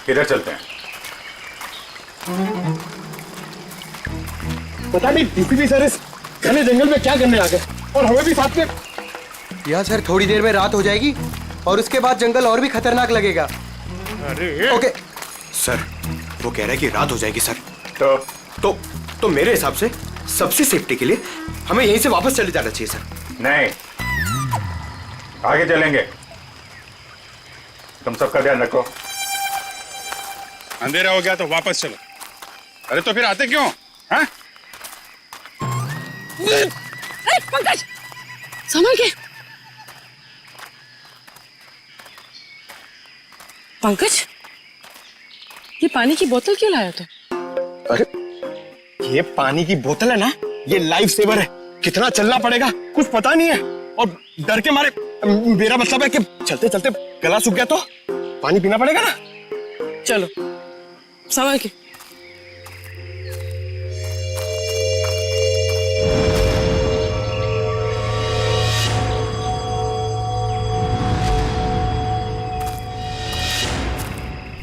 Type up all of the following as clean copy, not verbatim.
किधर चलते हैं? पता नहीं डीसीपी सर इस घने जंगल में क्या करने आ गए और हमें भी साथ में। यहाँ सर थोड़ी देर में रात हो जाएगी और उसके बाद जंगल और भी खतरनाक लगेगा। अरे ओके सर वो कह रहा है कि रात हो जाएगी सर। तो मेरे हिसाब से सबसे सेफ्टी के लिए हमें यहीं से वापस चले जाना चाहिए सर। नहीं, आगे चलेंगे। तुम सबका ध्यान रखो। अंधेरा हो गया तो वापस चलो। अरे तो फिर आते क्यों? हाँ? पंकज, संभल के। पंकज, ये पानी की बोतल क्यों लाया तू? अरे ये पानी की बोतल है ना, ये लाइफ सेवर है। कितना चलना पड़ेगा कुछ पता नहीं है और डर के मारे मेरा मतलब है कि चलते चलते गला सूख गया तो पानी पीना पड़ेगा ना। चलो संभल के।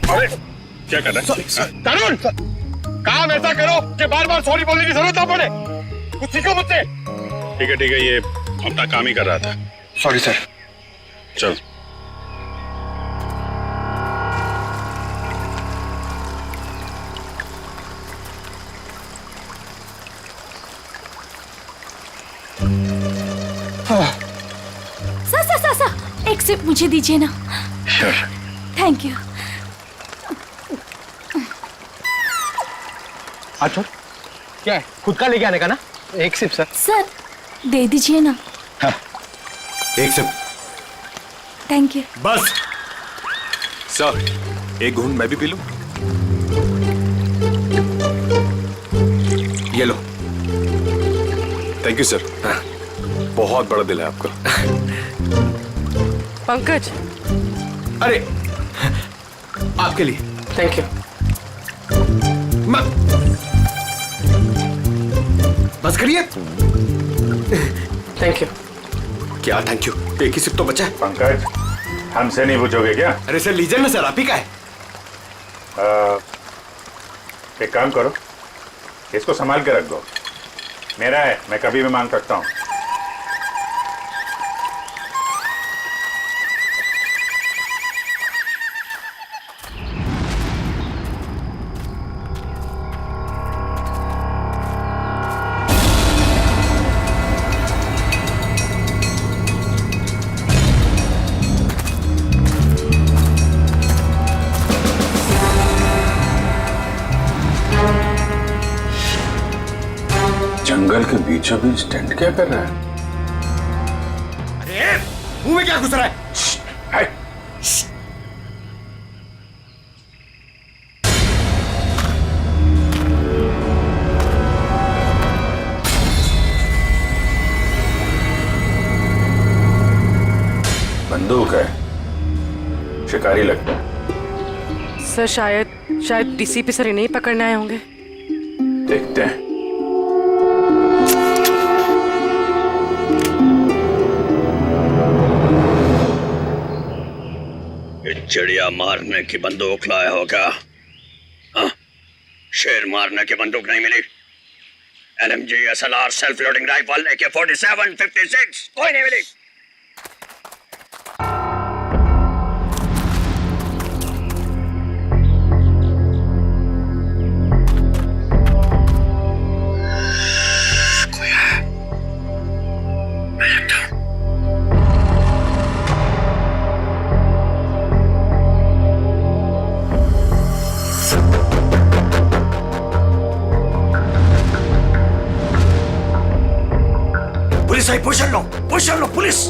अरे क्या कर रहा है? तरुण, काम ऐसा करो कि बार बार सॉरी बोलने की जरूरत ना पड़े। कुछ सीखो मुझसे। ठीक है, ये अपना काम ही कर रहा था। Sorry sir. चल। सर एक सिप मुझे दीजिए ना। Thank you. अच्छा क्या है, खुद का लेके आने का ना? एक सिप सर। सर दे दीजिए ना। एक सिप। Thank you. बस सर एक घूंट मैं भी पी लूं? ये लो। Thank you sir. बहुत बड़ा दिल है आपका। पंकज, अरे आपके लिए। Thank you. बस करिए। Thank you. क्या थैंक यू? एक ही सिप तो बचा है। पंकज, हमसे नहीं पूछोगे क्या? अरे सर लीजिए ना सर, आप ही का है। एक काम करो, इसको संभाल के रख दो। मेरा है, मैं कभी भी मांग सकता हूँ। जंगल के बीचों बीच टेंट क्या कर रहा है? अरे मुंह में क्या घुस रहा है? बंदूक है, शिकारी लगता है। सर शायद डीसीपी सर इन्हें ही पकड़ने आए होंगे। देखते हैं। चिड़िया मारने की बंदूक लाया होगा। हाँ? शेर मारने की बंदूक नहीं मिली। LMG, SLR, self loading rifle, AK-47, 56 कोई नहीं मिली। पुलिस आई, पोजीशन लो पुलिस।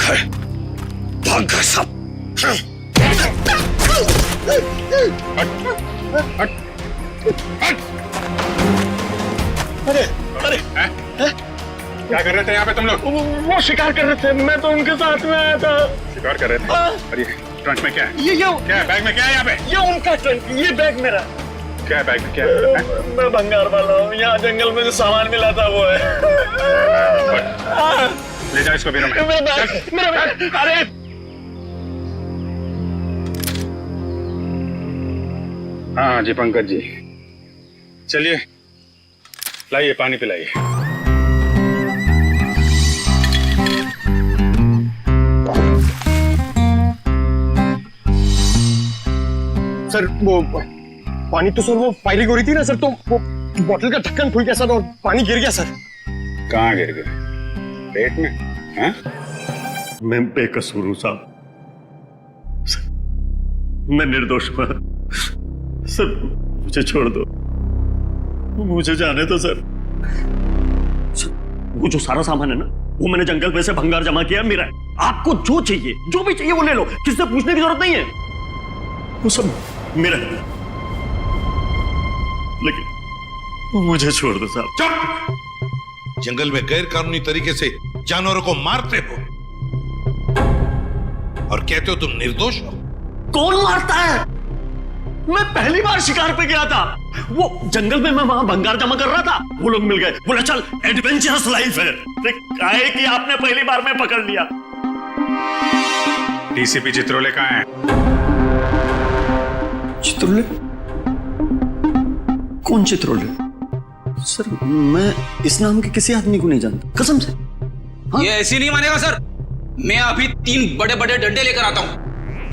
घर भाग घर सब। अरे अरे क्या कर रहे थे यहाँ पे तुम लोग? वो शिकार कर रहे थे, मैं तो उनके साथ में आया था। शिकार कर रहे थे? अरे ट्रंक में क्या है? ये क्या है बैग में? क्या है यहाँ पे? ये उनका ट्रंक, ये बैग मेरा। क्या है बैग में? क्या है? मैं भंगार वाला हूँ, यहाँ जंगल में जो सामान मिला था वो है। ले जाओ इसको बीरो में। मेरा बैग, अरे हाँ जी पंकज जी, चलिए लाइए पानी पिलाइए। सर वो पानी तो सर वो फायरिंग हो रही थी ना सर, तो वो बोतल का ढक्कन खुल गया सर और पानी गिर गया सर। कहाँ गिर गए? पेट में? हाँ? मैं बेकसूर हूं साहब, मैं निर्दोष हूं सर, मुझे छोड़ दो, मुझे जाने दो सर। वो जो सारा सामान है ना, वो मैंने जंगल में से भंगार जमा किया, मेरा है। आपको जो चाहिए, जो भी चाहिए वो ले लो, किसी से पूछने की जरूरत नहीं है, वो सब मेरा है। लेकिन मुझे छोड़ दो साहब। चुप! जंगल में गैर कानूनी तरीके से जानवरों को मारते हो और कहते हो तुम निर्दोष हो। कौन मारता है? मैं पहली बार शिकार पे गया था, वो जंगल में मैं वहां भंगार जमा कर रहा था, वो लोग मिल गए, बोला चल एडवेंचरस लाइफ है। काहे कि आपने पहली बार में पकड़ लिया। डीसीपी चित्रोले कहाँ है? चित्रोले? कौन चित्रोले? सर मैं इस नाम के किसी आदमी को नहीं जानता, कसम से। ये ऐसे नहीं मानेगा सर, मैं अभी 3 बड़े बड़े डंडे लेकर आता हूँ,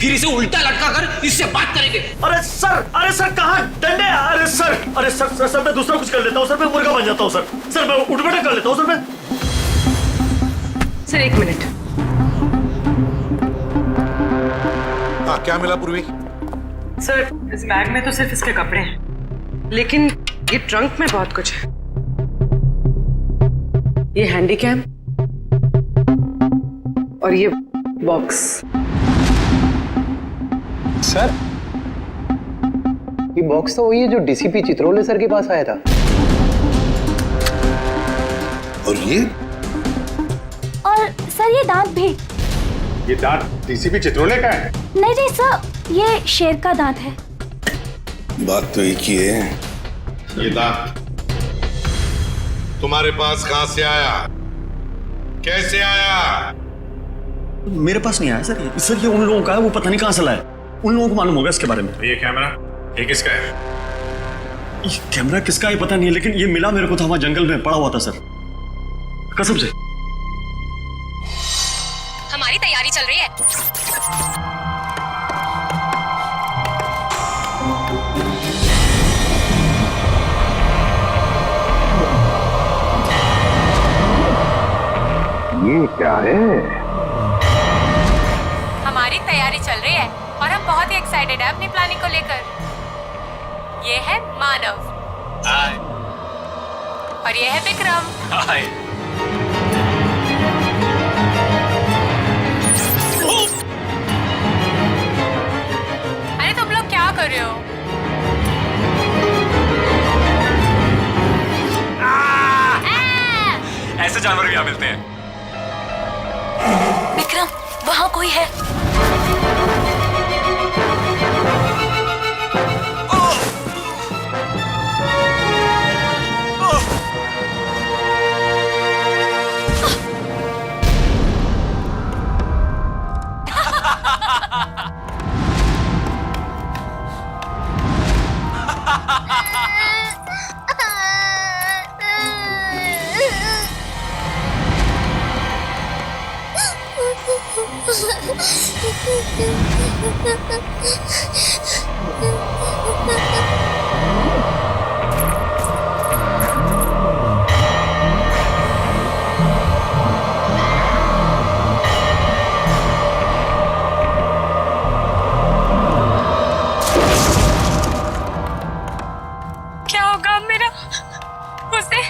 फिर इसे उल्टा लटका कर इससे बात करेंगे। अरे सर कहाँ डंडे? अरे सर मैं दूसरा कुछ कर लेता हूँ सर, मैं मुर्गा बन जाता हूँ सर मैं उठ बैठक कर लेता हूँ सर मैं। Sir 1 minute. हाँ क्या मिला पूर्वी? सर इस बैग में तो सिर्फ इसके कपड़े हैं, लेकिन ये ट्रंक में बहुत कुछ है। ये हैंडी कैम और ये बॉक्स। सर ये बॉक्स तो वही है जो डीसीपी चित्रोले सर के पास आया था। और ये? और सर ये दांत भी। ये दांत डीसीपी चित्रोले का है? नहीं सर, ये शेर का दांत है। बात तो एक ही है। ये दांत तुम्हारे पास कहां से आया? कैसे आया? मेरे पास नहीं आया सर, ये उन लोगों का है, वो पता नहीं कहां से लाया, उन लोगों को मालूम होगा इसके बारे में। ये कैमरा ये किसका है? ये कैमरा किसका है पता नहीं है, लेकिन ये मिला मेरे को था वहां जंगल में पड़ा हुआ था सर, कसम से। हमारी तैयारी चल रही है। ये क्या है? हमारी तैयारी चल रही है और हम बहुत ही एक्साइटेड है अपनी प्लानिंग को लेकर। ये है मानव। हाय। और ये है विक्रम। हाय। अरे तुम लोग क्या कर रहे हो? ऐसे जानवर भी यहाँ मिलते हैं। विक्रम वहां कोई है। क्या होगा अब मेरा? उसने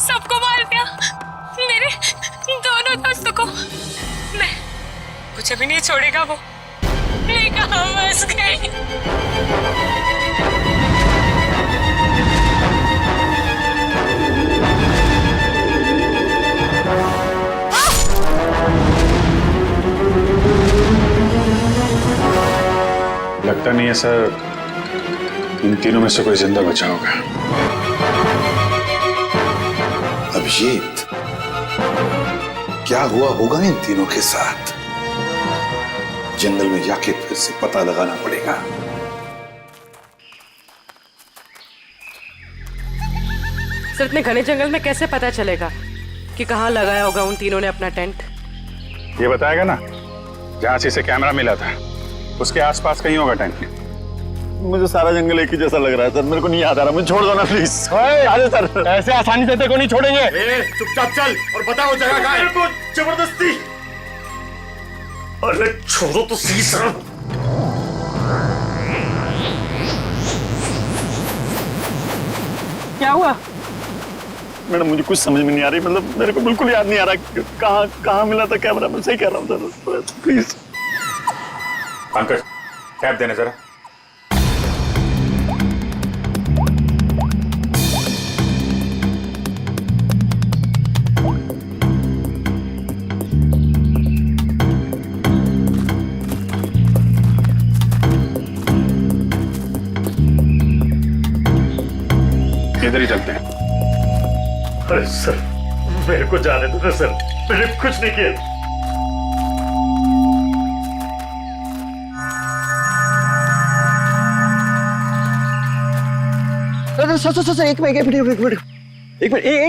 सबको मार दिया, मेरे दोनों दोस्तों को। नहीं, मुझे भी नहीं छोड़ेगा वो। मैं कहाँ फंस गई? लगता नहीं है सर इन तीनों में से कोई जिंदा बचा होगा। अभिजीत, क्या हुआ होगा इन तीनों के साथ? जंगल में जाके फिर से पता लगाना पड़ेगा। सर, इतने घने जंगल में कैसे पता चलेगा कि कहाँ लगाया होगा उन तीनों ने अपना टेंट? ये बताएगा ना, जहां से कैमरा मिला था उसके आसपास कहीं होगा टेंट। मुझे सारा जंगल एक ही जैसा लग रहा है सर, मेरे को नहीं याद आ रहा, मुझे छोड़ दो ना प्लीज। अरे सर, ऐसे आसानी से तेरे को नहीं छोड़ेंगे। चुपचाप चल और बताओ जगह कहाँ है। मेरे को जबरदस्ती। अरे छोड़ो तो सही सर। क्या हुआ? मैडम मुझे कुछ समझ में नहीं आ रही, मतलब मेरे को बिल्कुल याद नहीं आ रहा कहाँ मिला था कैमरा। मैं सही कह रहा हूँ सर, प्लीज। पंकज, कैप देने जरा। इधर ही चलते हैं। अरे सर, मेरे को जाने दो ना सर, मैंने कुछ नहीं किया। सर, एक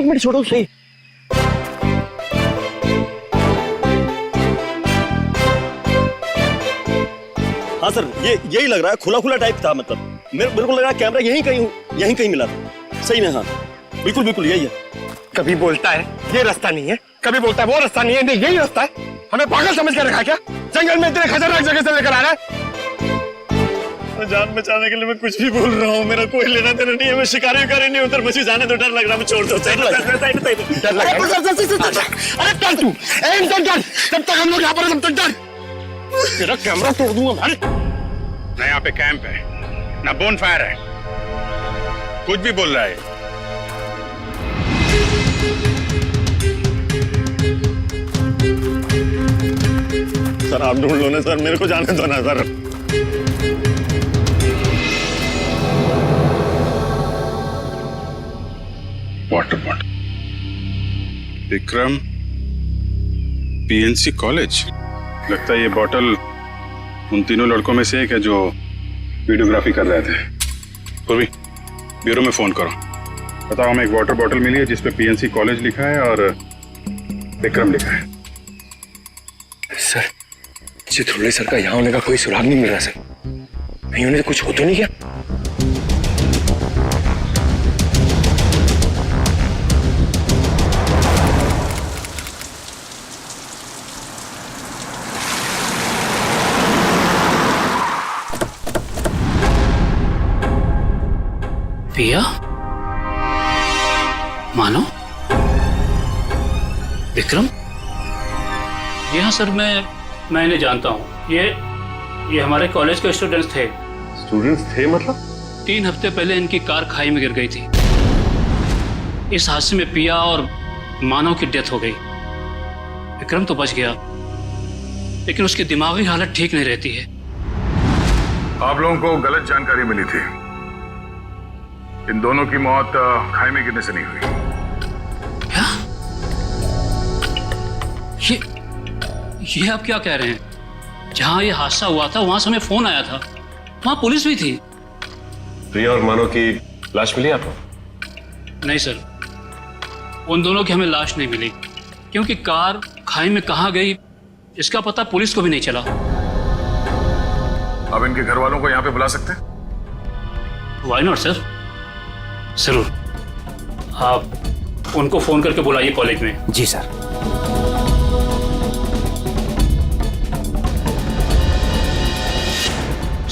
मिनट छोड़ो सही। हाँ सर, ये यही लग रहा है, खुला खुला टाइप था। मतलब मेरे को लग रहा है कैमरा यहीं कहीं मिला था। सही में हाँ, बिल्कुल बिल्कुल यही है। कभी बोलता है ये रास्ता नहीं है, कभी बोलता है वो रास्ता नहीं है, नहीं यही रास्ता है। हमें पागल समझ कर रखा क्या? जंगल में इतने खतरनाक जगह से लेकर आ रहा है। जान बचाने के लिए मैं कुछ भी बोल रहा हूँ, मेरा कोई लेना देना नहीं है। मैं शिकारी नहीं उधर, मुझे जाने तो डर लग रहा है। मैं छोड़ दो। अरे डर तू, जब तक हम लोग यहाँ पर तब तक डर। तेरा कैमरा तोड़ दूंगा। अरे ना यहाँ पे कैंप है, ना बोन फायर है, कुछ भी बोल रहा है। सर आप ढूंढ लो ना सर, मेरे को जाने दो ना sir. Water bottle, Vikram PNC college. लगता है ये बॉटल उन तीनों लड़कों में से एक है जो वीडियोग्राफी कर रहे थे। पूर्वी, ब्यूरो में फोन करो, बताओ हमें एक वाटर बॉटल मिली है जिसपे पीएनसी कॉलेज लिखा है और विक्रम लिखा है। सर, चित्रोले सर का यहाँ होने का कोई सुराग नहीं मिल रहा सर। नहीं होने से कुछ हो तो नहीं क्या? पिया, मानो, विक्रम। जी हाँ सर, मैं इन्हें जानता हूँ। ये हमारे कॉलेज के स्टूडेंट्स थे। स्टूडेंट्स थे मतलब? 3 हफ्ते पहले इनकी कार खाई में गिर गई थी। इस हादसे में पिया और मानव की डेथ हो गई। विक्रम तो बच गया, लेकिन उसकी दिमागी हालत ठीक नहीं रहती है। आप लोगों को गलत जानकारी मिली थी। इन दोनों की मौत खाई में गिरने से नहीं हुई। क्या? ये आप क्या कह रहे हैं? जहां ये हादसा हुआ था वहां से हमें फोन आया था, वहां पुलिस भी थी। प्रिया और मानो की लाश मिली आपको? नहीं सर, उन दोनों की हमें लाश नहीं मिली, क्योंकि कार खाई में कहां गई इसका पता पुलिस को भी नहीं चला। अब इनके घर वालों को यहाँ पे बुला सकते हैं? व्हाई नॉट सर, जरूर। आप उनको फोन करके बुलाइए कॉलेज में। जी सर।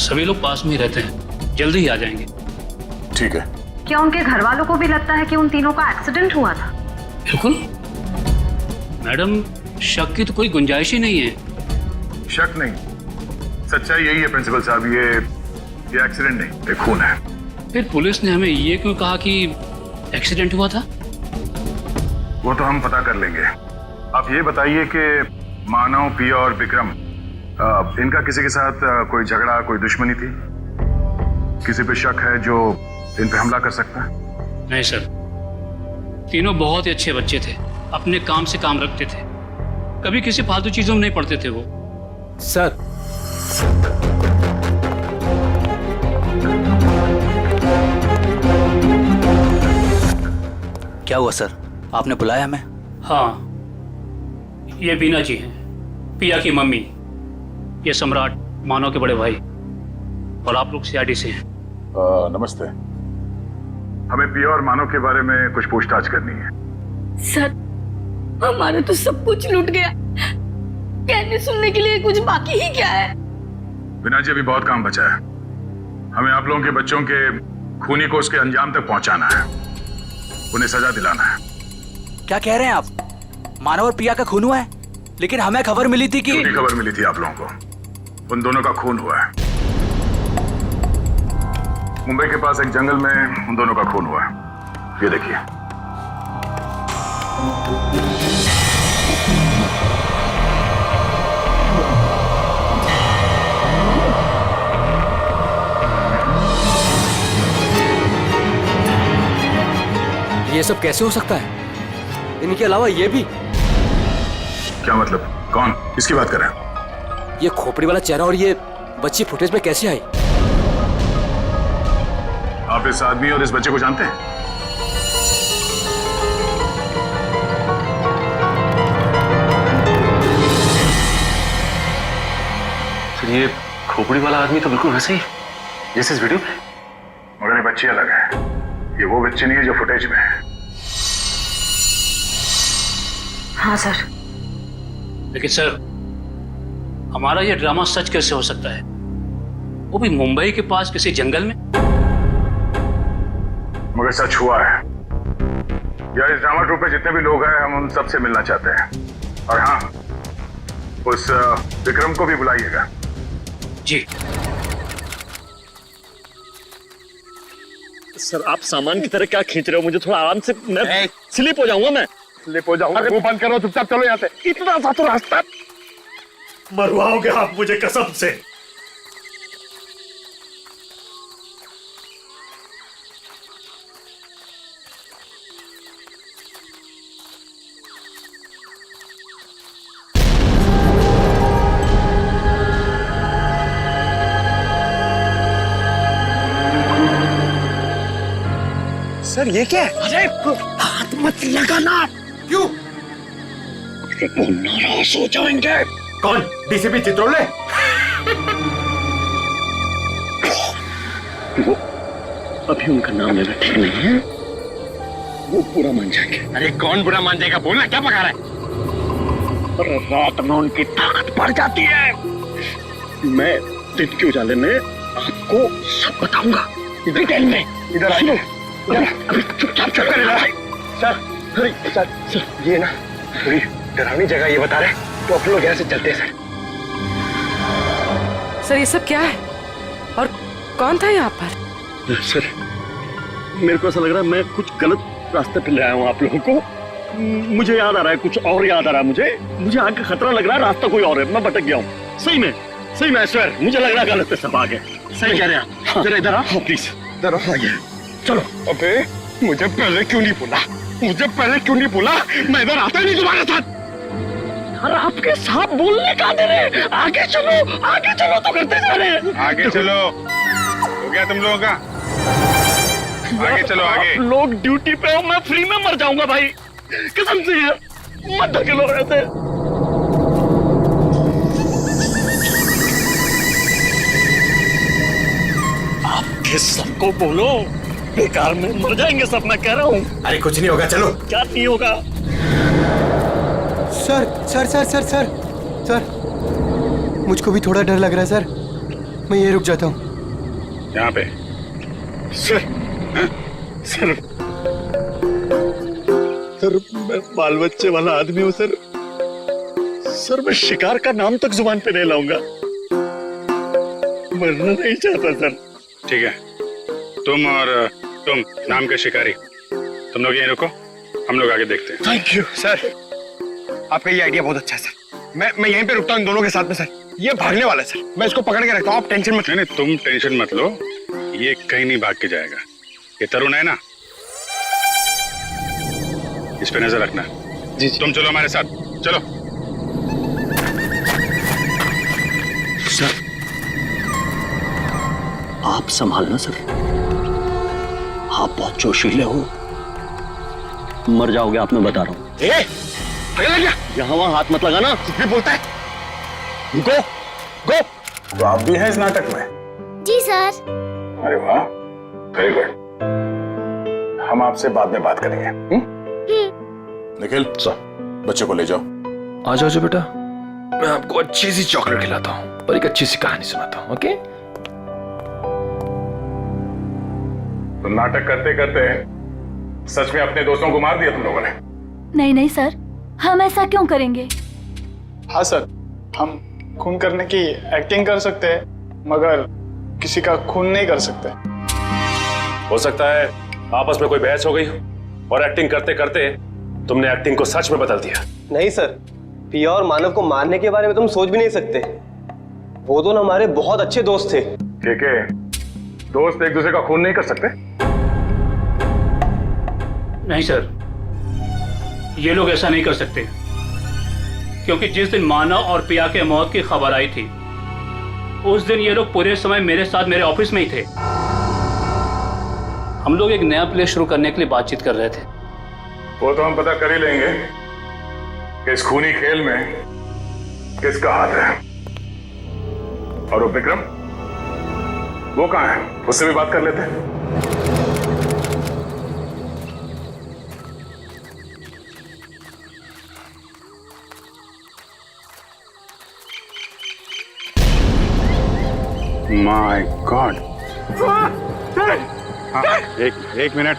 सभी लोग पास में ही रहते हैं, जल्दी ही आ जाएंगे। ठीक है। क्या उनके घर वालों को भी लगता है कि उन तीनों का एक्सीडेंट हुआ था? बिल्कुल मैडम, शक की तो कोई गुंजाइश ही नहीं है। शक नहीं, सच्चाई यही है प्रिंसिपल साहब, ये एक्सीडेंट नहीं, ये खून है। फिर पुलिस ने हमें ये क्यों कहा कि एक्सीडेंट हुआ था? वो तो हम पता कर लेंगे। आप ये बताइए कि मानव, पिया और विक्रम, इनका किसी के साथ कोई झगड़ा, कोई दुश्मनी थी? किसी पे शक है जो इन पे हमला कर सकता है? नहीं सर, तीनों बहुत ही अच्छे बच्चे थे, अपने काम से काम रखते थे, कभी किसी फालतू चीजों में नहीं पड़ते थे वो। सर क्या हुआ सर, आपने बुलाया हमें? हाँ, ये बीना जी हैं, पिया की मम्मी, ये सम्राट मानव के बड़े भाई, और आप लोग सीआईडी से हैं। नमस्ते। हमें पिया और मानव के बारे में कुछ पूछताछ करनी है। सर, हमारा तो सब कुछ लूट गया, कहने सुनने के लिए कुछ बाकी ही क्या है? बिना जी अभी बहुत काम बचा है। हमें आप लोगों के बच्चों के खूनी को उसके अंजाम तक पहुंचाना है, उन्हें सजा दिलाना है। क्या कह रहे हैं आप? मानव और पिया का खून हुआ है, लेकिन हमें खबर मिली थी कि... झूठी खबर मिली थी आप लोगों को। उन दोनों का खून हुआ है। मुंबई के पास एक जंगल में उन दोनों का खून हुआ है। ये देखिए। ये सब कैसे हो सकता है? इनके अलावा ये भी? क्या मतलब? कौन? किसकी बात कर रहे हैं? ये खोपड़ी वाला चेहरा और ये बच्ची फुटेज में कैसे आई? आप इस आदमी और इस बच्चे को जानते हैं? तो ये खोपड़ी वाला आदमी तो बिल्कुल वैसे ही जैसे इस वीडियो में, मगर ये बच्ची अलग है। ये वो बच्ची नहीं है जो फुटेज में है। हाँ सर। लेकिन सर, हमारा ये ड्रामा सच कैसे हो सकता है, वो भी मुंबई के पास किसी जंगल में? मगर सच हुआ है। यार, इस ड्रामा ट्रूप में जितने भी लोग हैं, हम उन सबसे मिलना चाहते हैं। और हाँ, उस विक्रम को भी बुलाइएगा। जी सर, आप सामान की तरह क्या खींच रहे हो? मुझे थोड़ा आराम से, मैं स्लिप हो जाऊंगा। मैं स्लिप हो जाऊंगा? वो बंद करो, चुपचाप चलो यहाँ से। इतना सा तो रास्ता। मरवाओगे आप मुझे कसम से। सर ये क्या है? अरे हाथ मत लगाना। क्यों? वो नाराज हो जाएंगे। कौन? डीसीपी चित्रोले? वो अभी उनका नाम लेना ठीक नहीं है, वो बुरा मान जाएंगे। अरे कौन बुरा मान जाएगा? बोलना, क्या पका रहा है? और रात में उनकी ताकत बढ़ जाती है। मैं दिन के उजाले में आपको सब बताऊंगा डिटेल में। इधर आइए। अभी चुपचाप चल कर सर, सर, ये ना थोड़ी डरावनी जगह ये बता रहे, तो आप लोग यहाँ से चलते हैं सर। सर, ये सब क्या है और कौन था यहाँ पर? सर, मेरे को ऐसा लग रहा है मैं कुछ गलत रास्ते पे ले आया हूँ आप लोगों को। मुझे याद आ रहा है, कुछ और याद आ रहा है। मुझे आगे खतरा लग रहा है, रास्ता कोई और है, मैं भटक गया हूँ। सही में सर, मुझे लग रहा है गलत सब आगे। सही कह रहे हैं। जरा इधर आओ प्लीज। इधर आइए। चलो। अबे मुझे पहले क्यों नहीं बोला? मैं इधर आता ही नहीं तुम्हारे साथ। यार, आपके साथ बोलने का दे रहे। आगे चलो तो करते जा रहे हैं। आगे चलो। हो गया तुम लोगों का? आगे चलो, आगे। आप लोग ड्यूटी पे हो, मैं फ्री में मर जाऊंगा भाई, कसम से यार। मत धकेलो रहते। आपके सबको बोलो, बेकार में मर जाएंगे सब, मैं कह रहा हूँ। अरे कुछ नहीं होगा, चलो। क्या नहीं होगा? Sir sir sir sir sir sir, मुझको भी थोड़ा डर लग रहा है सर, मैं ये रुक जाता हूँ यहाँ पे। सर मैं बाल बच्चे वाला आदमी हूँ सर। सर मैं शिकार का नाम तक जुबान पे नहीं लाऊंगा, मरना नहीं चाहता सर। ठीक है, तुम नाम के शिकारी, तुम लोग यहीं रुको, हम लोग आगे देखते हैं। थैंक यू सर, आपका ये आइडिया बहुत अच्छा है सर। मैं यहीं पे रुकता हूँ इन दोनों के साथ में सर। ये भागने वाला है सर, मैं इसको पकड़ के रखता हूँ, आप टेंशन मत। नहीं, तुम टेंशन मत लो, ये कहीं नहीं भाग के जाएगा। ये तरुण है ना, इस पे नजर रखना। जी तुम चलो हमारे साथ, चलो। सर आप संभालना सर, आप बहुत जोशीले हो, मर जाओगे आप, मैं बता रहा हूँ। यहाँ वहां हाथ मत लगाना, कुछ भी बोलता है। गो गो। तो आप भी हैं इस नाटक में? जी सर। अरे वाह, वेरी गुड। हम आपसे बाद में बात करेंगे। निखिल सर, बच्चे को ले जाओ। आ जाओ बेटा, मैं आपको अच्छी सी चॉकलेट खिलाता हूँ और एक अच्छी सी कहानी सुनाता हूँ। ओके? तो नाटक करते करते सच में अपने दोस्तों को मार दिया तुम लोगों ने? नहीं नहीं सर, हम ऐसा क्यों करेंगे? हाँ सर, हम खून करने की एक्टिंग कर सकते हैं, मगर किसी का खून नहीं कर सकते। हो सकता है आपस में कोई बहस हो गई हो और एक्टिंग करते करते तुमने एक्टिंग को सच में बदल दिया। नहीं सर, पिया और मानव को मारने के बारे में तुम सोच भी नहीं सकते। वो दोनों हमारे बहुत अच्छे दोस्त थे। ठीक है, दोस्त एक दूसरे का खून नहीं कर सकते? नहीं सर, ये लोग ऐसा नहीं कर सकते, क्योंकि जिस दिन मानव और पिया के मौत की खबर आई थी, उस दिन ये लोग पूरे समय मेरे साथ मेरे ऑफिस में ही थे। हम लोग एक नया प्ले शुरू करने के लिए बातचीत कर रहे थे। वो तो हम पता कर ही लेंगे कि इस खूनी खेल में किसका हाथ है। और वो विक्रम, वो कहाँ है? उससे भी बात कर लेते हैं। My God. हाँ, एक मिनट।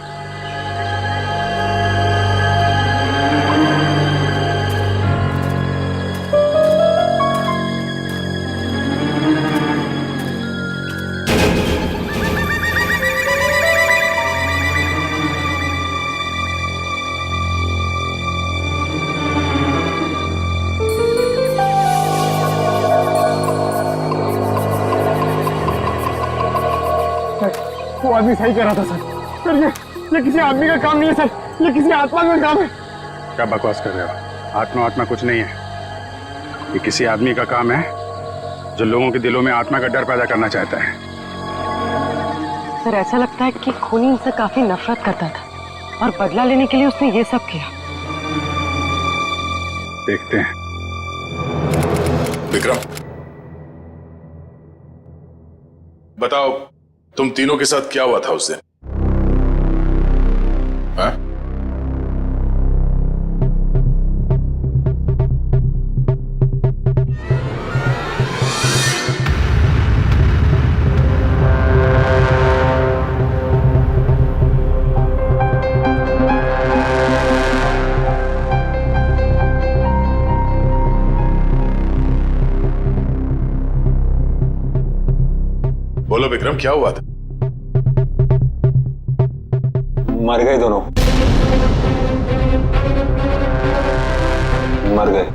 वो आदमी सही कह रहा था सर, ये किसी आदमी का काम नहीं है सर, ये किसी आत्मा का काम है। क्या बकवास कर रहे हो? आत्मा कुछ नहीं है, ये किसी आदमी का काम है जो लोगों के दिलों में आत्मा का डर पैदा करना चाहता है। सर ऐसा लगता है कि खूनी उनसे काफी नफरत करता था और बदला लेने के लिए उसने ये सब किया। देखते हैं। विक्रम, बताओ तुम तीनों के साथ क्या हुआ था उस दिन? हाँ? बोलो विक्रम, क्या हुआ था? मर गए दोनों, मर गए।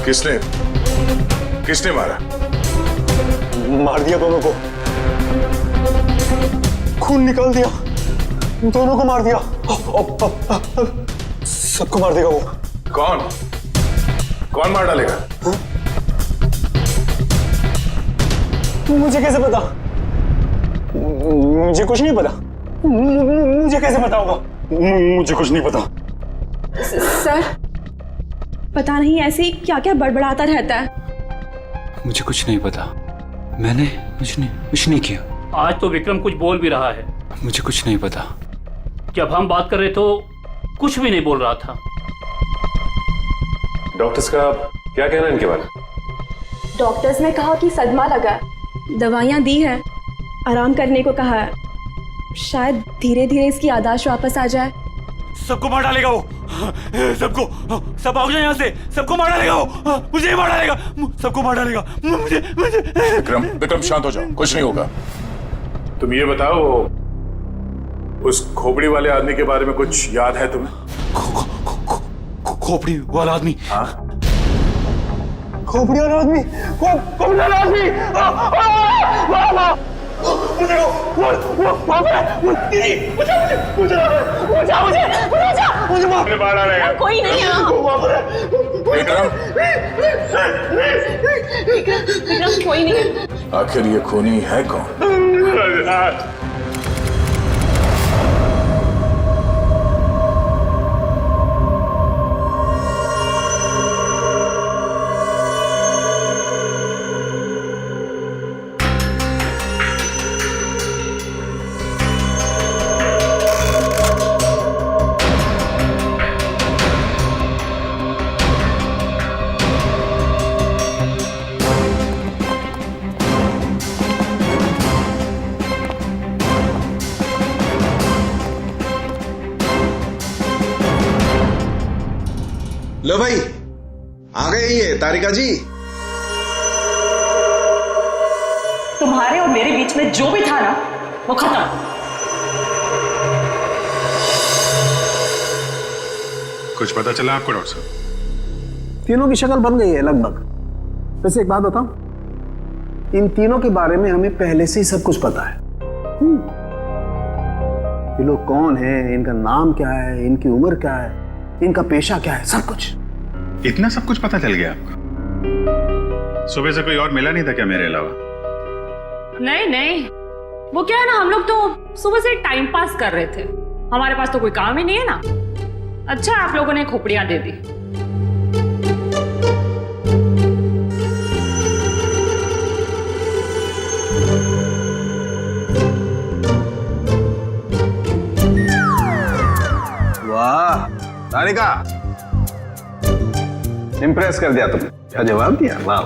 किसने मारा? मार दिया दोनों को, खून निकाल दिया, दोनों को मार दिया। सबको मार देगा वो। कौन मार डालेगा? मुझे कैसे पता? मुझे कुछ नहीं पता। मुझे कैसे पता होगा? मुझे कुछ नहीं पता। सर पता नहीं ऐसे ही क्या क्या बड़बड़ाता रहता है। मुझे कुछ नहीं पता, मैंने कुछ नहीं किया। आज तो विक्रम कुछ बोल भी रहा है। मुझे कुछ नहीं पता। जब हम बात कर रहे तो कुछ भी नहीं बोल रहा था। डॉक्टर्स का क्या कहना है इनके बारे में? डॉक्टर्स ने कहा कि सदमा लगा, दवाइयाँ दी है, आराम करने को कहा है। शायद धीरे धीरे इसकी याददाश्त वापस आ जाए। सबको मार डालेगा वो। सबको सब भाग जाए यहाँ से, सबको मार डालेगा वो, मुझे ही मार डालेगा, सबको मार डालेगा, मुझे मुझे। विक्रम विक्रम शांत हो जाओ, कुछ नहीं होगा। तुम ये बताओ उस खोपड़ी वाले आदमी के बारे में कुछ याद है तुम्हें? खोपड़ी वाला आदमी? हाँ खोपड़ी वाला आदमी, खोपड़ी वाला आदमी, मुझे मार डालेगा। कोई नहीं है। विक्रम विक्रम कोई नहीं है। आखिर ये खूनी है कौन? लो भाई, आ गए ये तारिका जी। तुम्हारे और मेरे बीच में जो भी था ना, वो खत्म। कुछ पता चला आपको डॉक्टर साहब? तीनों की शक्ल बन गई है लगभग। वैसे एक बात बताऊं, इन तीनों के बारे में हमें पहले से ही सब कुछ पता है। ये लोग कौन हैं, इनका नाम क्या है, इनकी उम्र क्या है, इनका पेशा क्या है, सब कुछ। इतना सब कुछ पता चल गया आपको? सुबह से कोई और मिला नहीं था क्या मेरे अलावा? नहीं नहीं, वो क्या है ना, हम लोग तो सुबह से टाइम पास कर रहे थे, हमारे पास तो कोई काम ही नहीं है ना। अच्छा आप लोगों ने खोपड़ियां दे दी। वाह तारिका, इम्प्रेस कर दिया तुमने। क्या जवाब दिया, वाह।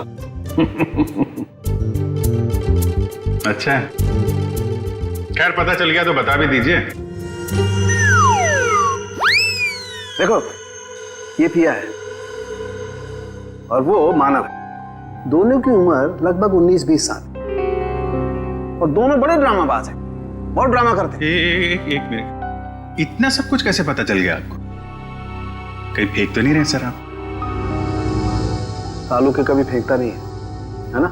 अच्छा खैर, पता चल गया तो बता भी दीजिए। देखो, ये पिया है और वो मानव है। दोनों की उम्र लगभग 19-20 साल और दोनों बड़े ड्रामाबाज हैं, बहुत ड्रामा करते हैं। एक मिनट, इतना सब कुछ कैसे पता चल गया आपको? कहीं फेंक तो नहीं रहे सर आप? तालू के कभी फेंकता नहीं है ना?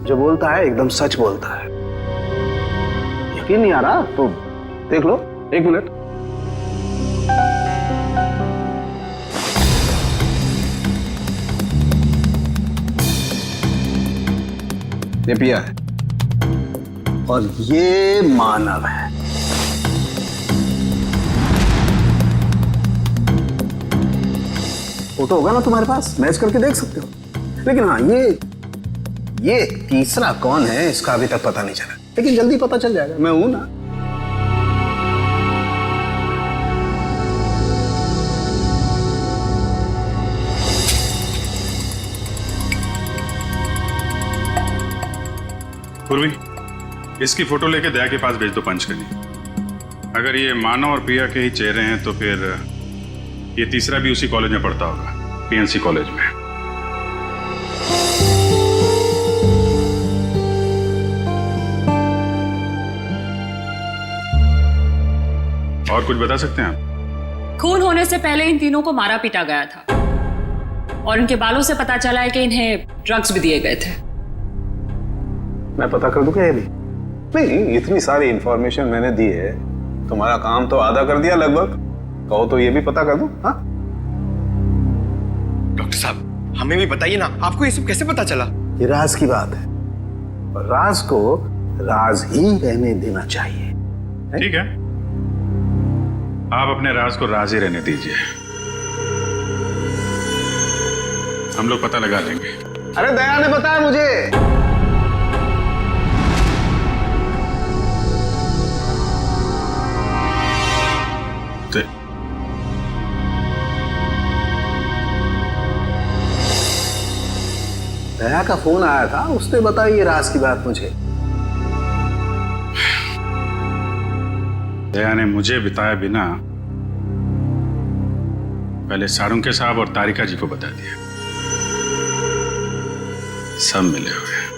जो बोलता है एकदम सच बोलता है। यकीन नहीं आ रहा तो देख लो, 1 मिनट। ये पिया है और ये मानव है। फोटो होगा ना तुम्हारे पास, मैच करके देख सकते हो। लेकिन हाँ, ये तीसरा कौन है इसका अभी तक पता नहीं चला, लेकिन जल्दी पता चल जाएगा। मैं हूं ना। पूर्वी, इसकी फोटो लेके दया के पास भेज दो पंच करनी। अगर ये मानव और पिया के ही चेहरे हैं तो फिर ये तीसरा भी उसी कॉलेज में पढ़ता होगा, पीएनसी कॉलेज में। और कुछ बता सकते हैं आप? खून होने से पहले इन तीनों को मारा पीटा गया था और इनके बालों से पता चला है कि इन्हें ड्रग्स भी दिए गए थे। मैं पता कर दूं क्या? ये भी नहीं, इतनी सारी इंफॉर्मेशन मैंने दी है, तुम्हारा काम तो आधा कर दिया लगभग। कहो तो ये भी पता कर दूं? हाँ डॉक्टर साहब, हमें भी बताइए ना, आपको ये सब कैसे पता चला? ये राज की बात है और राज को राज ही रहने देना चाहिए। ठीक है, आप अपने राज को राज ही रहने दीजिए, हम लोग पता लगा लेंगे। अरे दया ने बताया मुझे। दया का फोन आया था, उसने बताई ये राज की बात मुझे। दया ने मुझे बताया बिना पहले सारुंके साहब और तारिका जी को बता दिया। सब मिले हुए हैं।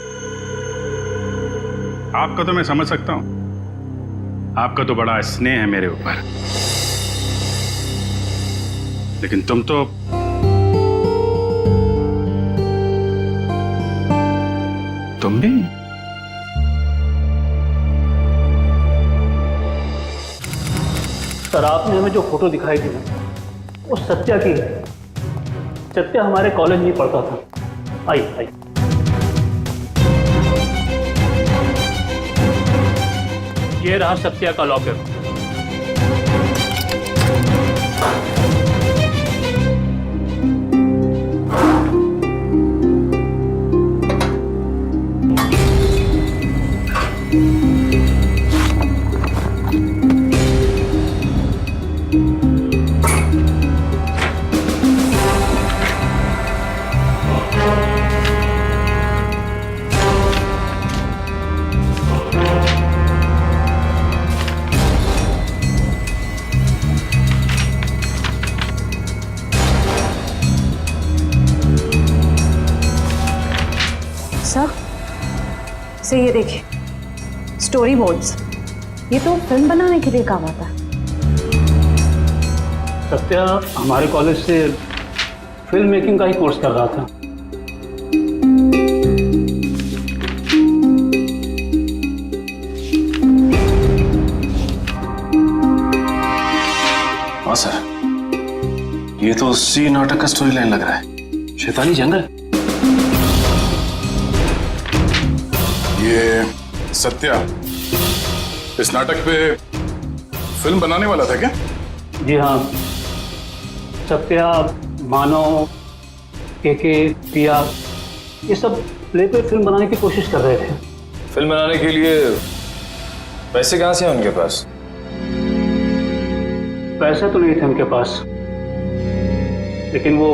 आपका तो मैं समझ सकता हूं, आपका तो बड़ा स्नेह है मेरे ऊपर, लेकिन तुम तो तुम भी सर, आपने हमें जो फोटो दिखाई थी ना, वो सत्या की है। सत्या हमारे कॉलेज में पढ़ता था। आई आई ये रहा सत्या का लॉकर। से ये देखिए, स्टोरी बोर्ड्स, ये तो फिल्म बनाने के लिए काम आता है। सत्या हमारे कॉलेज से फिल्म मेकिंग का ही कोर्स कर रहा था। हाँ सर, ये तो उसी नाटक का स्टोरी लाइन लग रहा है, शैतानी जंगल। ये सत्या इस नाटक पे फिल्म बनाने वाला था क्या? जी हाँ, सत्या, मानव, केके, पिया, ये सब प्ले पे फिल्म बनाने की कोशिश कर रहे थे। फिल्म बनाने के लिए पैसे कहाँ से हैं उनके पास? पैसे तो नहीं थे उनके पास, लेकिन वो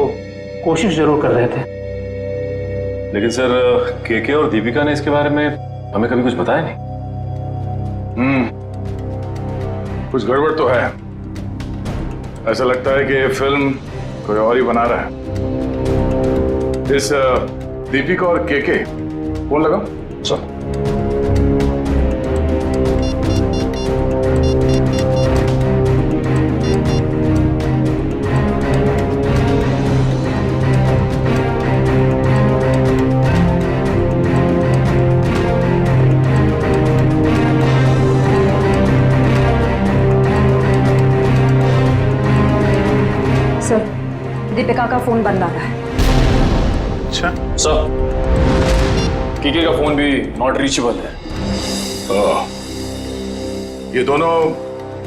कोशिश जरूर कर रहे थे। लेकिन सर, केके और दीपिका ने इसके बारे में हमें कभी कुछ बताया नहीं। कुछ गड़बड़ तो है। ऐसा लगता है कि ये फिल्म कोई और ही बना रहा है। इस दीपिका और केके कौन लगा? सर, दीपिका का फोन बंद आ रहा है। अच्छा सर, केके का फोन भी नॉट रीचेबल है। ये दोनों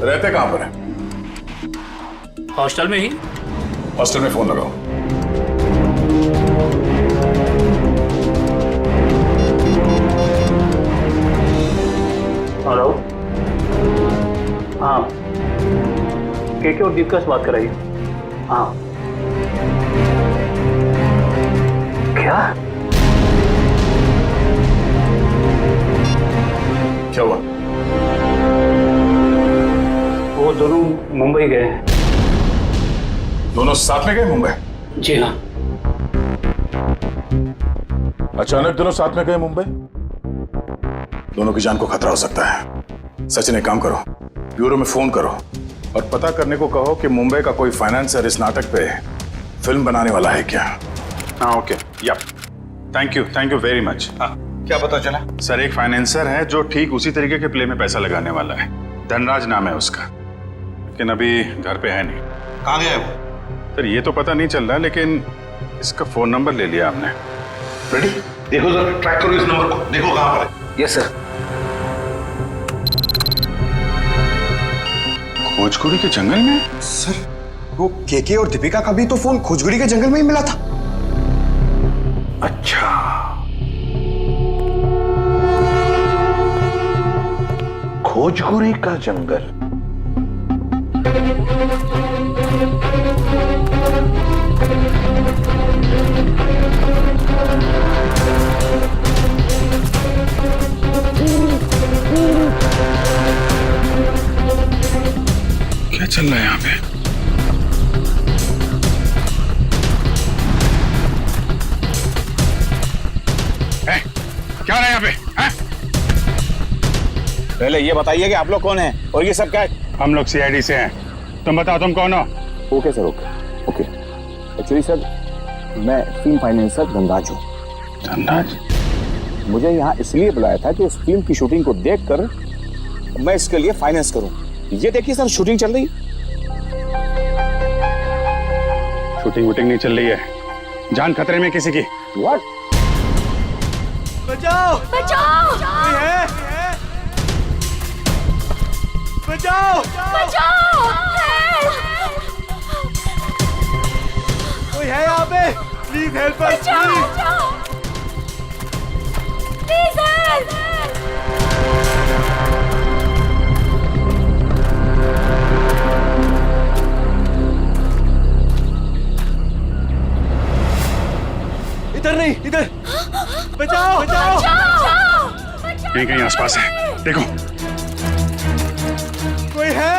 रहते कहां पर हैं? हॉस्टल में ही। हॉस्टल में फोन लगाओ। हेलो, हाँ, केके और दीपिका से बात कराइए। हाँ, क्या हुआ? वो दोनों मुंबई गए हैं। दोनों साथ में गए मुंबई? जी हाँ। अचानक दोनों साथ में गए मुंबई? दोनों की जान को खतरा हो सकता है। सचिन, एक काम करो, ब्यूरो में फोन करो और पता करने को कहो कि मुंबई का कोई फाइनेंसर इस नाटक पे फिल्म बनाने वाला है क्या? हाँ, ओके, या थैंक यू वेरी मच। हाँ, क्या पता चला? सर, एक फाइनेंसर है जो ठीक उसी तरीके के प्ले में पैसा लगाने वाला है। धनराज नाम है उसका, लेकिन अभी घर पे है नहीं। कहाँ गया है वो? सर, ये तो पता नहीं चल रहा, लेकिन इसका फोन नंबर ले लिया आपने। रेडी? देखो जरा, ट्रैक करो इस नंबर को, देखो कहाँ पर है। Yes sir. खोजकुड़ी के जंगल में? सर, वो केके और दीपिका का भी तो फोन खोजकुड़ी के जंगल में ही मिला था। अच्छा, खोजकुड़ी का जंगल। क्या चल रहा है यहाँ पे? पहले ये बताइए कि आप लोग कौन हैं और ये सब क्या है? हम लोग सीआईडी से हैं। तुम बताओ तुम कौन हो? Okay sir, okay. Actually sir मैं फिल्म फाइनेंसर धनराज हूँ। धनराज? मुझे यहाँ इसलिए बुलाया था कि इस फिल्म की शूटिंग को देखकर मैं इसके लिए फाइनेंस करूँ। ये देखिए सर, शूटिंग चल रही। शूटिंग वूटिंग नहीं चल रही है, जान खतरे में किसी की। व्हाट? बचाओ बचाओ कोई है? बचाओ बचाओ कोई है यहाँ पे? Please help us, please help. इधर नहीं, इधर। बचाओ बचाओ कहीं कहीं आसपास है, देखो। कोई है?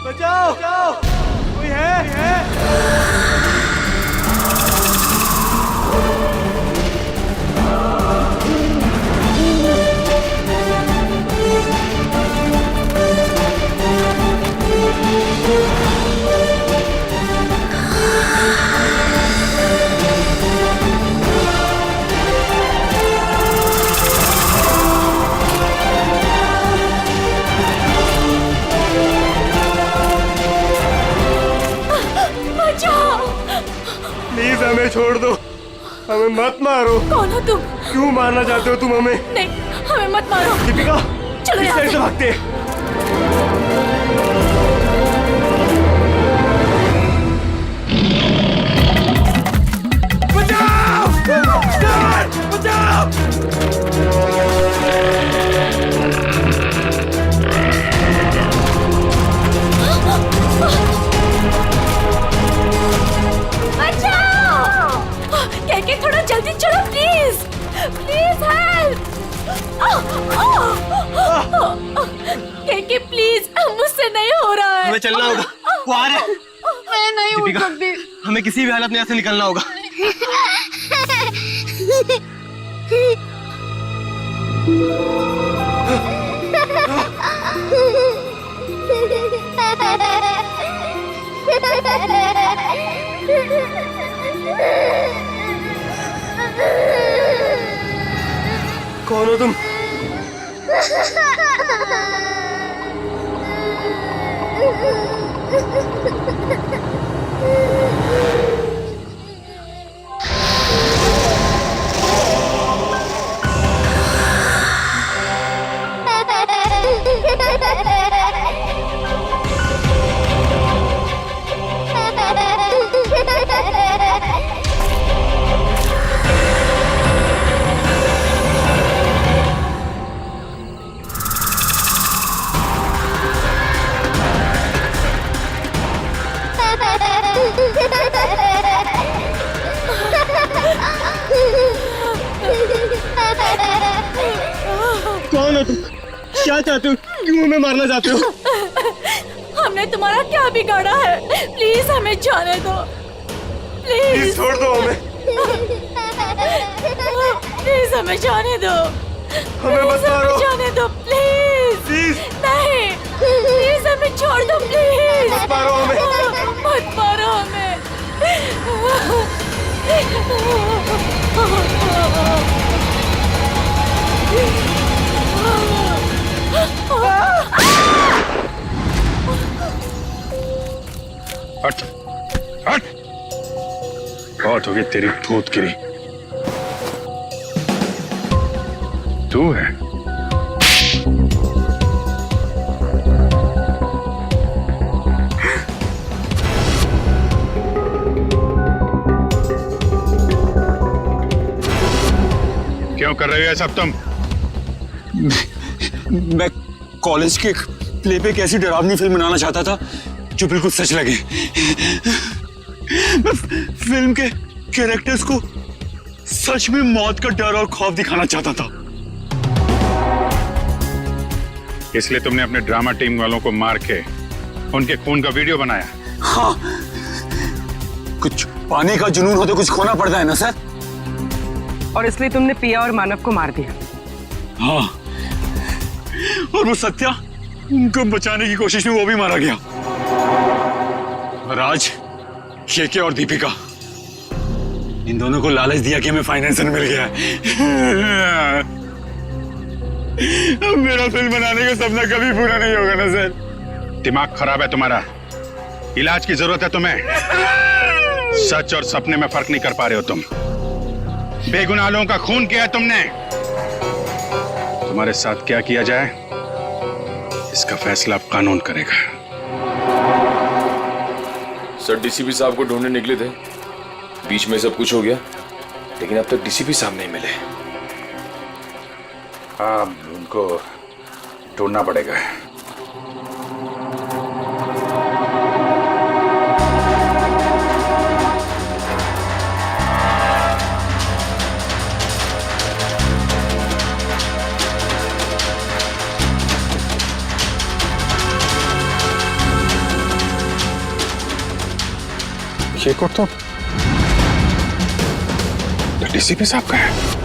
बचाओ कोई है? प्लीज हमें छोड़ दो, हमें मत मारो। कौन हो तुम? क्यों मारना चाहते हो तुम हमें? नहीं, हमें मत मारो। दीपिका, चलो इस यहाँ साइड से। से भागते हैं। कहके थोड़ा जल्दी चलो प्लीज, प्लीज हेल्प। कहके प्लीज, मुझसे नहीं हो रहा है। हमें चलना होगा, वो आ रहा है। मैं नहीं उठ दीपिका, सकती। हमें किसी भी हालत में यहाँ से निकलना होगा। कौन हो तुम? कौन हो तुम? क्या चाहते हो? क्यों हमें मारना चाहते हो? हमने तुम्हारा क्या बिगाड़ा है? प्लीज हमें जाने दो, प्लीज छोड़ दो हमें। प्लीज हमें जाने दो, हमें मत मारो। जाने दो प्लीज। नहीं, प्लीज हमें छोड़ दो प्लीज। मत मारो हमें। मत मारो हमें। हट हट, बहुत होगी तेरी भूतगिरी। तू है क्यों कर रहे हो ये सब तुम? मैं कॉलेज के प्ले पे एक ऐसी डरावनी फिल्म बनाना चाहता था जो बिल्कुल सच लगे। मैं फिल्म के कैरेक्टर्स को सच में मौत का डर और खौफ दिखाना चाहता था। इसलिए तुमने अपने ड्रामा टीम वालों को मार के उनके खून का वीडियो बनाया? हाँ, कुछ पाने का जुनून हो तो कुछ खोना पड़ता है ना सर। और इसलिए तुमने पिया और मानव को मार दिया? हाँ, और वो सत्या, उनको बचाने की कोशिश में वो भी मारा गया। राज, केके और दीपिका, इन दोनों को लालच दिया कि हमें फाइनेंसर मिल गया। अब मेरा फिल्म बनाने का सपना कभी पूरा नहीं होगा ना सर। दिमाग खराब है तुम्हारा, इलाज की जरूरत है तुम्हें। सच और सपने में फर्क नहीं कर पा रहे हो तुम। बेगुनाह लोगों का खून किया है तुमने। तुम्हारे साथ क्या किया जाए इसका फैसला अब कानून करेगा। सर डीसीपी साहब को ढूंढने निकले थे, बीच में सब कुछ हो गया, लेकिन अब तक डीसीपी साहब नहीं मिले। हाँ, उनको ढूंढना पड़ेगा। ये को तो डीसीपी साहब का है।